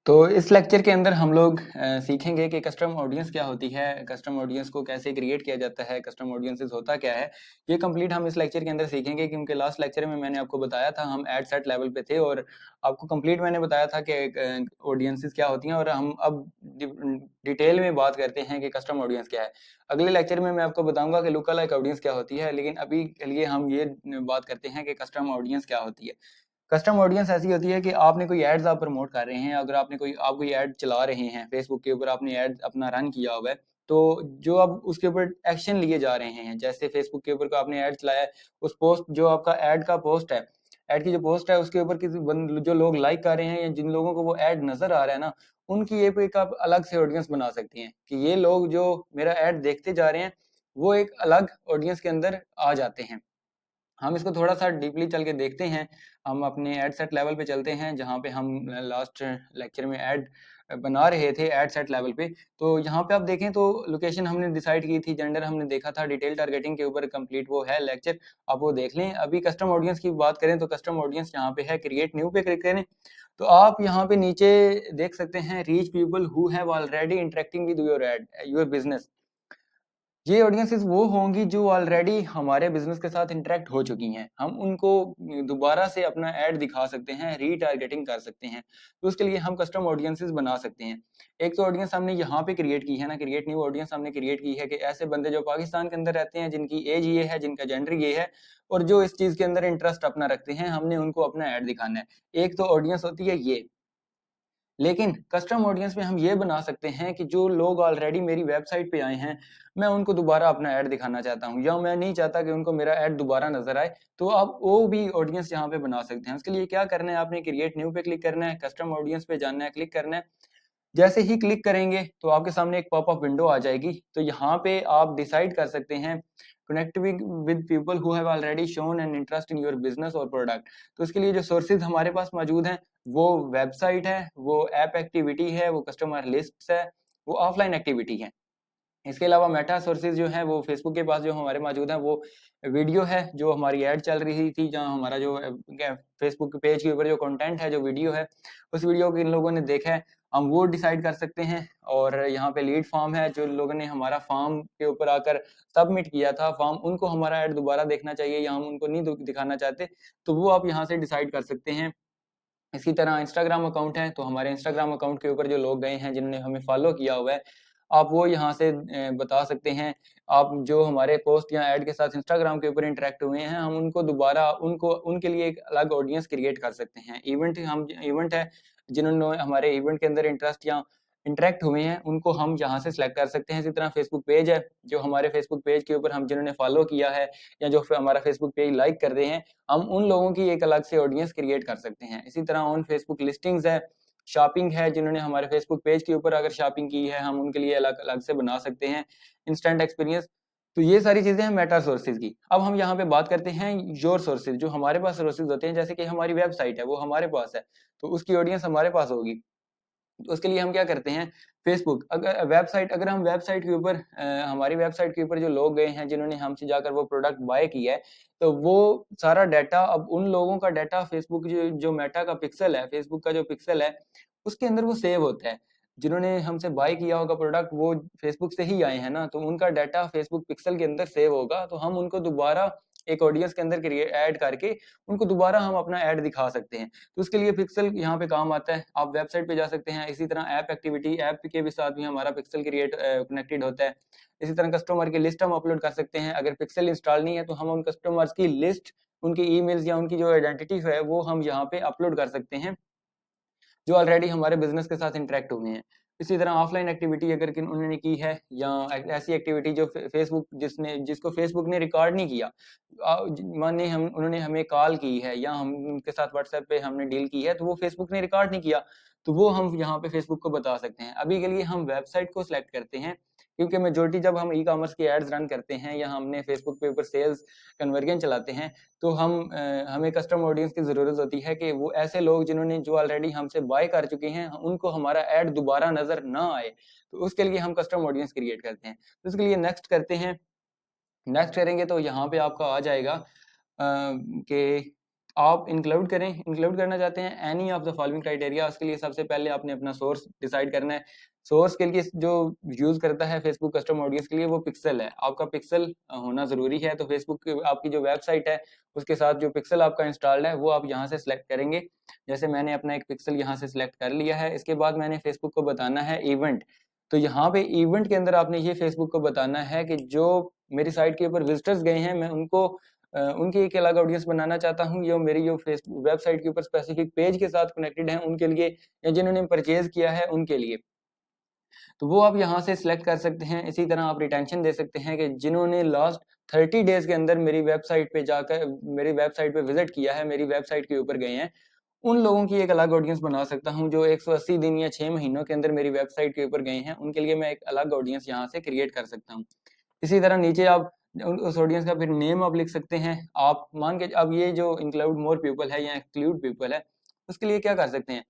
तो इस लेक्चर के अंदर हम लोग सीखेंगे कि कस्टम ऑडियंस क्या होती है, कस्टम ऑडियंस को कैसे क्रिएट किया जाता है, कस्टम ऑडियंसेस होता क्या है। ये कंप्लीट हम इस लेक्चर के अंदर सीखेंगे क्योंकि लास्ट लेक्चर में मैंने आपको बताया था हम एड सेट लेवल पे थे और आपको कंप्लीट मैंने बताया था कि ऑडियंसेस क्या होती हैं और हम अब डिटेल में बात करते हैं कि कस्टम ऑडियंस क्या है। अगले लेक्चर में मैं आपको बताऊंगा कि लुक अलाइक ऑडियंस क्या होती है, लेकिन अभी के लिए हम ये बात करते हैं कि कस्टम ऑडियंस क्या होती है। कस्टम ऑडियंस ऐसी होती है कि आपने कोई एड्स आप प्रमोट कर रहे हैं, अगर आप कोई ऐड चला रहे हैं फेसबुक के ऊपर, आपने ऐड अपना रन किया हुआ है, तो जो अब उसके ऊपर एक्शन लिए जा रहे हैं, जैसे फेसबुक के ऊपर आपने ऐड चलाया है, उस पोस्ट जो आपका ऐड का पोस्ट है, ऐड की जो पोस्ट है उसके ऊपर जो लोग लाइक कर रहे हैं या जिन लोगों को वो ऐड नजर आ रहा है ना, उनकी एक आप अलग से ऑडियंस बना सकती हैं कि ये लोग जो मेरा ऐड देखते जा रहे हैं वो एक अलग ऑडियंस के अंदर आ जाते हैं। हम इसको थोड़ा सा डीपली चल के देखते हैं। हम अपने एड सेट लेवल पे चलते हैं जहाँ पे हम लास्ट लेक्चर में ऐड बना रहे थे एड सेट लेवल पे। तो यहाँ पे आप देखें तो लोकेशन हमने डिसाइड की थी, जेंडर हमने देखा था, डिटेल टारगेटिंग के ऊपर कंप्लीट वो है लेक्चर, आप वो देख लें। अभी कस्टम ऑडियंस की बात करें तो कस्टम ऑडियंस यहाँ पे है, क्रिएट न्यू पे क्लिक करें तो आप यहाँ पे नीचे देख सकते हैं reach people who have already interacting with your add your business. ये ऑडियंसेस वो होंगी जो ऑलरेडी हमारे बिजनेस के साथ इंटरेक्ट हो चुकी हैं, हम उनको दोबारा से अपना ऐड दिखा सकते हैं, रीटारगेटिंग कर सकते हैं। तो उसके लिए हम कस्टम ऑडियंसेस बना सकते हैं। एक तो ऑडियंस हमने यहाँ पे क्रिएट की है ना, क्रिएट न्यू ऑडियंस हमने क्रिएट की है कि ऐसे बंदे जो पाकिस्तान के अंदर रहते हैं, जिनकी एज ये है, जिनका जेंडर ये है और जो इस चीज के अंदर इंटरेस्ट अपना रखते हैं, हमने उनको अपना ऐड दिखाना है। एक तो ऑडियंस होती है ये। लेकिन कस्टम ऑडियंस में हम ये बना सकते हैं कि जो लोग ऑलरेडी मेरी वेबसाइट पे आए हैं, मैं उनको दोबारा अपना ऐड दिखाना चाहता हूँ या मैं नहीं चाहता कि उनको मेरा ऐड दोबारा नजर आए, तो आप वो भी ऑडियंस यहाँ पे बना सकते हैं। उसके लिए क्या करना है, आपने क्रिएट न्यू पे क्लिक करना है, कस्टम ऑडियंस पे जाना है, क्लिक करना है। जैसे ही क्लिक करेंगे तो आपके सामने एक पॉपअप विंडो आ जाएगी। तो यहाँ पे आप डिसाइड कर सकते हैं connect with people who have already shown an interest in your business और प्रोडक्ट। तो उसके लिए जो सोर्सेज हमारे पास मौजूद हैं वो वेबसाइट है, वो ऐप एक्टिविटी है, वो कस्टमर लिस्ट है, वो ऑफलाइन एक्टिविटी है। इसके अलावा मेटा सोर्सेज जो है वो फेसबुक के पास जो हमारे मौजूद है, वो वीडियो है, जो हमारी ऐड चल रही थी जहाँ हमारा जो फेसबुक पेज के ऊपर जो कंटेंट है, जो वीडियो है, उस वीडियो को इन लोगों ने देखा है, हम वो डिसाइड कर सकते हैं। और यहाँ पे लीड फॉर्म है, जो लोगों ने हमारा फॉर्म के ऊपर आकर सबमिट किया था फॉर्म, उनको हमारा ऐड दोबारा देखना चाहिए या हम उनको नहीं दिखाना चाहते, तो वो आप यहाँ से डिसाइड कर सकते हैं। इसी तरह इंस्टाग्राम अकाउंट है, तो हमारे इंस्टाग्राम अकाउंट के ऊपर जो लोग गए हैं, जिन्होंने हमें फॉलो किया हुआ है, आप वो यहाँ से बता सकते हैं। आप जो हमारे पोस्ट या ऐड के साथ इंस्टाग्राम के ऊपर इंटरेक्ट हुए हैं, हम उनको दोबारा उनको उनके लिए एक अलग ऑडियंस क्रिएट कर सकते हैं। इवेंट है, जिन्होंने हमारे इवेंट के अंदर इंटरेस्ट या इंटरेक्ट हुए हैं, उनको हम यहाँ से सिलेक्ट कर सकते हैं। इसी तरह फेसबुक पेज है, जो हमारे फेसबुक पेज के ऊपर हम जिन्होंने फॉलो किया है या जो हमारा फेसबुक पेज लाइक कर रहे हैं, हम उन लोगों की एक अलग से ऑडियंस क्रिएट कर सकते हैं। इसी तरह ऑन फेसबुक लिस्टिंग्स है, शॉपिंग है, जिन्होंने हमारे फेसबुक पेज के ऊपर अगर शॉपिंग की है, हम उनके लिए अलग अलग से बना सकते हैं। इंस्टेंट एक्सपीरियंस, तो ये सारी चीजें हैं मेटा सोर्सेज की। अब हम यहाँ पे बात करते हैं योर सोर्सेज, जो हमारे पास सोर्सेज होते हैं, जैसे कि हमारी वेबसाइट है वो हमारे पास है, तो उसकी ऑडियंस हमारे पास होगी। तो उसके लिए हम क्या करते हैं, फेसबुक अगर हम वेबसाइट के ऊपर हमारी वेबसाइट के ऊपर जो लोग गए हैं, जिन्होंने हमसे जाकर वो प्रोडक्ट बाय किया है, तो वो सारा डाटा, अब उन लोगों का डाटा फेसबुक जो मेटा का पिक्सल है, फेसबुक का जो पिक्सल है, उसके अंदर वो सेव होता है। जिन्होंने हमसे बाय किया होगा प्रोडक्ट, वो फेसबुक से ही आए हैं ना, तो उनका डाटा फेसबुक पिक्सल के अंदर सेव होगा, तो हम उनको दोबारा एक ऑडियंस के अंदर ऐड करके उनको दोबारा हम अपना ऐड दिखा सकते हैं। तो उसके लिए पिक्सल यहाँ पे काम आता है। आप वेबसाइट पे जा सकते हैं। इसी तरह ऐप एक्टिविटी, ऐप के भी साथ भी हमारा पिक्सल कनेक्टेड होता है। इसी तरह कस्टमर की लिस्ट हम अपलोड कर सकते हैं। अगर पिक्सल इंस्टॉल नहीं है तो हम उन कस्टमर्स की लिस्ट, उनकी ईमेल्स या उनकी जो आइडेंटिटी है वो हम यहाँ पे अपलोड कर सकते हैं, जो ऑलरेडी हमारे बिजनेस के साथ इंटरेक्ट हुए हैं। इसी तरह ऑफलाइन एक्टिविटी अगर उन्होंने की है, या ऐसी एक्टिविटी जो फेसबुक जिसको फेसबुक ने रिकॉर्ड नहीं किया, माने हम उन्होंने हमें कॉल की है या हम उनके साथ व्हाट्सएप पे हमने डील की है, तो वो फेसबुक ने रिकॉर्ड नहीं किया, तो वो हम यहाँ पे फेसबुक को बता सकते हैं। अभी के लिए हम वेबसाइट को सिलेक्ट करते हैं, क्योंकि मेजोरिटी जब हम ई कॉमर्स की एड्स रन करते हैं या हमने फेसबुक पे ऊपर सेल्स कन्वर्जन चलाते हैं, तो हमें कस्टम ऑडियंस की ज़रूरत होती है कि वो ऐसे लोग जिन्होंने जो ऑलरेडी हमसे बाय कर चुके हैं, उनको हमारा ऐड दोबारा नज़र ना आए, तो उसके लिए हम कस्टम ऑडियंस क्रिएट करते हैं। तो उसके लिए नेक्स्ट करते हैं। नेक्स्ट करेंगे तो यहाँ पे आपका आ जाएगा कि आप इंक्लूड करें, इंक्लूड करना चाहते हैं any of the following criteria. उसके लिए सबसे पहले आपने अपना सोर्स डिसाइड करना है। सोर्स के लिए जो यूज करता है फेसबुक कस्टम ऑडियंस के लिए वो पिक्सल है, आपका पिक्सल होना जरूरी है। तो फेसबुक की आपकी जो वेबसाइट है उसके साथ जो पिक्सल आपका इंस्टॉल्ड है वो आप यहाँ से सिलेक्ट करेंगे। जैसे मैंने अपना एक पिक्सल यहाँ से सिलेक्ट कर लिया है। इसके बाद मैंने फेसबुक को बताना है इवेंट। तो यहाँ पे इवेंट के अंदर आपने ये फेसबुक को बताना है कि जो मेरी साइट के ऊपर विजिटर्स गए हैं मैं उनको उनकी एक अलग ऑडियंस बनाना चाहता हूँ, जो मेरी जो फेसबुक वेबसाइट के ऊपर स्पेसिफिक पेज के साथ कनेक्टेड हैं उनके लिए, या जिन्होंने परचेज किया है उनके लिए। तो वो आप यहाँ से सिलेक्ट कर सकते हैं। इसी तरह आप रिटेंशन दे सकते हैं कि जिन्होंने लास्ट 30 डेज के अंदर मेरी वेबसाइट पे जाकर मेरी वेबसाइट पे विजिट किया है, मेरी वेबसाइट के ऊपर गए हैं, उन लोगों की एक अलग ऑडियंस बना सकता हूँ। जो 180 दिन या 6 महीनों के अंदर मेरी वेबसाइट के ऊपर गए हैं उनके लिए मैं एक अलग ऑडियंस यहाँ से क्रिएट कर सकता हूँ। इसी तरह नीचे आप उस ऑडियंस का फिर नेम आप लिख सकते हैं। आप मान के अब ये जो इंक्लूड मोर पीपल है या एक्सक्लूड पीपल है उसके लिए क्या कर सकते हैं,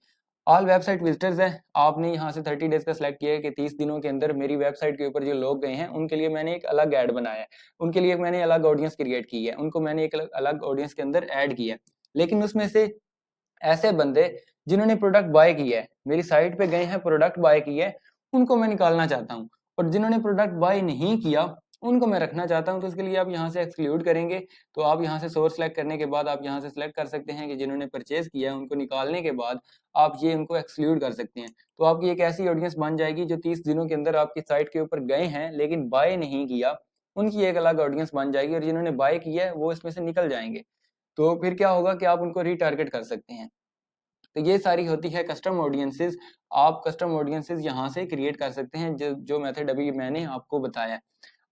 ऑल वेबसाइट विजिटर्स है। आपने यहाँ से 30 डेज का सिलेक्ट किया है कि 30 दिनों के अंदर मेरी वेबसाइट के ऊपर जो लोग गए हैं उनके लिए मैंने एक अलग ऐड बनाया है, उनके लिए मैंने अलग ऑडियंस क्रिएट की है, उनको मैंने एक अलग ऑडियंस के अंदर ऐड किया है। लेकिन उसमें से ऐसे बंदे जिन्होंने प्रोडक्ट बाय किया है, मेरी साइट पे गए हैं प्रोडक्ट बाय किया है, उनको मैं निकालना चाहता हूँ। और जिन्होंने प्रोडक्ट बाय नहीं किया उनको मैं रखना चाहता हूँ। तो उसके लिए आप यहाँ से एक्सक्लूड करेंगे। तो आप यहाँ से सोर्स सेलेक्ट करने के बाद आप यहाँ से सिलेक्ट कर सकते हैं कि जिन्होंने परचेज किया है उनको निकालने के बाद आप ये उनको एक्सक्लूड कर सकते हैं। तो आपकी एक ऐसी ऑडियंस बन जाएगी जो 30 दिनों के अंदर आपकी साइट के ऊपर गए हैं लेकिन बाय नहीं किया, उनकी एक अलग ऑडियंस बन जाएगी। और जिन्होंने बाय किया है वो इसमें से निकल जाएंगे। तो फिर क्या होगा कि आप उनको रीटारगेट कर सकते हैं। तो ये सारी होती है कस्टम ऑडियंसेस। आप कस्टम ऑडियंसेस यहाँ से क्रिएट कर सकते हैं जो मेथड अभी मैंने आपको बताया।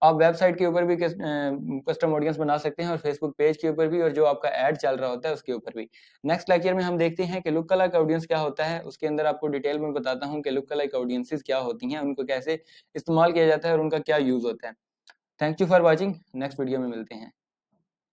आप वेबसाइट के ऊपर भी कस्टम ऑडियंस बना सकते हैं और फेसबुक पेज के ऊपर भी, और जो आपका ऐड चल रहा होता है उसके ऊपर भी। नेक्स्ट लेक्चर में हम देखते हैं कि लुक अलाइक ऑडियंस क्या होता है। उसके अंदर आपको डिटेल में बताता हूँ कि लुक अलाइक ऑडियंसेस क्या होती हैं, उनको कैसे इस्तेमाल किया जाता है और उनका क्या यूज होता है। Thank you for watching. Next video में मिलते हैं।